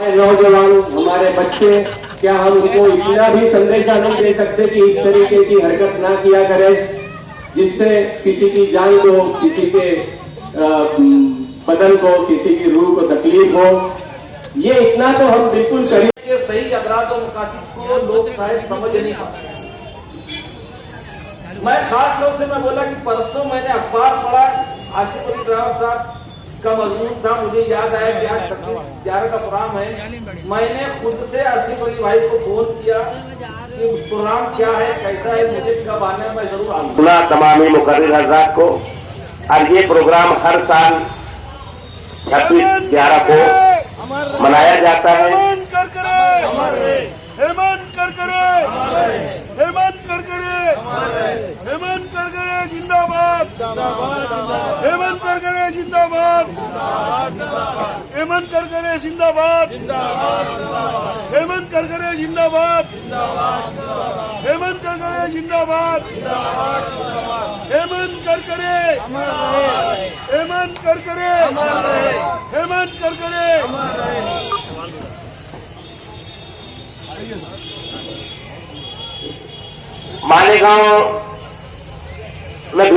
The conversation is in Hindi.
नौजवान, हमारे बच्चे, क्या हम उनको इतना भी संदेशा नहीं दे सकते कि इस तरीके की हरकत ना किया करें जिससे किसी की जान को, किसी के बदन को, किसी की रूह को तकलीफ हो। ये इतना तो हम बिल्कुल करें। सही अपराध और मुकासिद को लोग शायद समझ नहीं पाते। मैं खास तौर से मैं बोला कि परसों मैंने अखबार पढ़ा, आसिफ अली ड्राइवर साहब का मजमून था, मुझे याद आया कि आज 26/11 का प्रोग्राम है। मैंने खुद से आसिफ अली भाई को फोन किया कि प्रोग्राम क्या है, कैसा है, मुझे कब आना है, मैं जरूर आऊंगा। तमामी मुकर्रिर हज़रात को, और ये प्रोग्राम हर साल 26/11 को मनाया जाता है। हेमंत करकरे, हेमंत करकरे, हेमंत करकरे, हेमंत करकरे जिंदाबाद, हेमंत करकरे जिंदाबाद, हेमंत करकरे जिंदाबाद, हेमंत करकरे जिंदाबाद, हेमंत करकरे जिंदाबाद, हेमंत करकरे, हेमंत करकरे, हेमंत करकरे। मालेगांव में